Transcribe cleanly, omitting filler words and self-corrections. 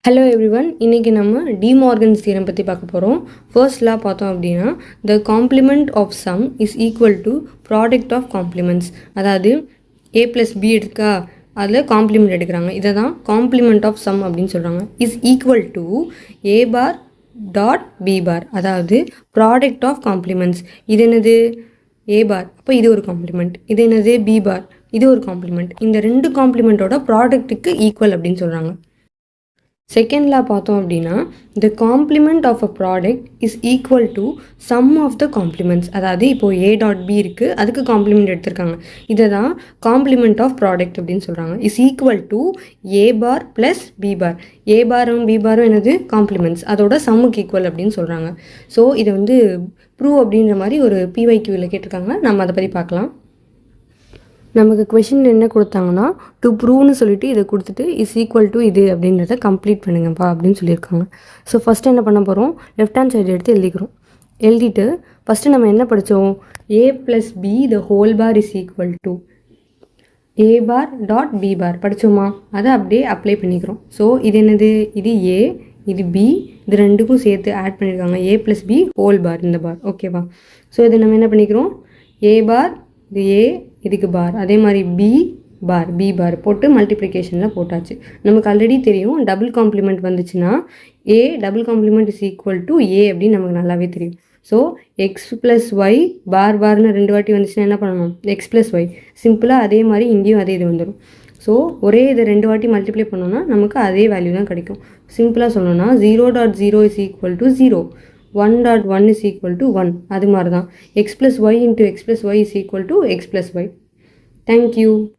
Hello everyone, இன்றைக்கி நம்ம De Morgan's theorem பற்றி பார்க்க போகிறோம். ஃபர்ஸ்ட் லா பார்த்தோம் அப்படின்னா, the complement of sum is equal to product of complements. அதாவது ஏ ப்ளஸ் பி எடுக்கா, அதில் காம்ப்ளிமெண்ட் எடுக்கிறாங்க. இதை தான் காம்ப்ளிமெண்ட் ஆஃப் சம் அப்படின்னு சொல்கிறாங்க. Is equal to A bar dot B bar, அதாவது ப்ராடக்ட் ஆஃப் காம்ப்ளிமெண்ட்ஸ். இது என்னது? ஏ பார், அப்போ இது ஒரு காம்ப்ளிமெண்ட். இது என்னது? பி பார், இது ஒரு காம்ப்ளிமெண்ட். இந்த ரெண்டு காம்ப்ளிமெண்ட்டோட ப்ராடக்ட்டுக்கு ஈக்குவல் அப்படின்னு சொல்கிறாங்க. செகண்ட் லா பார்த்தோம் அப்படின்னா, the complement of a product is equal to sum of the complements. அதாவது இப்போது ஏ டாட் பி இருக்குது, அதுக்கு காம்ப்ளிமெண்ட் எடுத்திருக்காங்க. இதை தான் காம்ப்ளிமெண்ட் ஆஃப் ப்ராடக்ட் அப்படின்னு சொல்கிறாங்க. Is equal to A bar plus B bar. A பாரும் பி பாரும் என்னது? காம்ப்ளிமெண்ட்ஸ். அதோட சம்முக்கு ஈக்குவல் அப்படின்னு சொல்கிறாங்க. ஸோ இதை வந்து ப்ரூவ் அப்படின்ற மாதிரி ஒரு பிஒய்க்யூவில் கேட்டிருக்காங்க. நம்ம அதை பற்றி பார்க்கலாம். நமக்கு கொஷின் என்ன கொடுத்தாங்கன்னா, டு ப்ரூவ்னு சொல்லிட்டு இதை கொடுத்துட்டு இஸ் ஈக்குவல் டு இது அப்படின்றத கம்ப்ளீட் பண்ணுங்கப்பா அப்படின்னு சொல்லியிருக்காங்க. ஸோ ஃபஸ்ட்டு என்ன பண்ண போகிறோம்? லெஃப்ட் ஹேண்ட் சைடு எடுத்து எழுதிக்கிறோம். எழுதிட்டு ஃபஸ்ட்டு நம்ம என்ன படித்தோம்? A plus B the whole bar is equal to A bar dot B bar படித்தோமா? அதை அப்படியே அப்ளை பண்ணிக்கிறோம். ஸோ இது என்னது? இது ஏ, இது பி, இது ரெண்டுக்கும் சேர்த்து ஆட் பண்ணியிருக்காங்க. ஏ ப்ளஸ் பி ஹோல் பார், இந்த பார். ஓகேவா? ஸோ இதை நம்ம என்ன பண்ணிக்கிறோம்? ஏ பார், இது ஏ, இதுக்கு பார், அதே மாதிரி பி பார், பி பார் போட்டு மல்டிப்ளிகேஷனில் போட்டாச்சு. நமக்கு ஆல்ரெடி தெரியும், டபுள் காம்ப்ளிமெண்ட் வந்துச்சுன்னா A double complement is equal to A அப்படின்னு நமக்கு நல்லாவே தெரியும். So X plus Y bar பார்னு ரெண்டு வாட்டி வந்துச்சுன்னா என்ன பண்ணணும்? X plus Y. சிம்பிளாக அதே மாதிரி இங்கேயும் அதே இது வந்துடும். ஸோ ஒரே இதை ரெண்டு வாட்டி மல்டிப்ளை பண்ணோன்னா நமக்கு அதே வேல்யூ தான் கிடைக்கும். சிம்பிளாக சொல்லணும்னா 0.0 is equal to 0, 1.1 is equal to 1. அது மாதிரி தான் x plus y into x plus y is equal to x plus y. Thank you.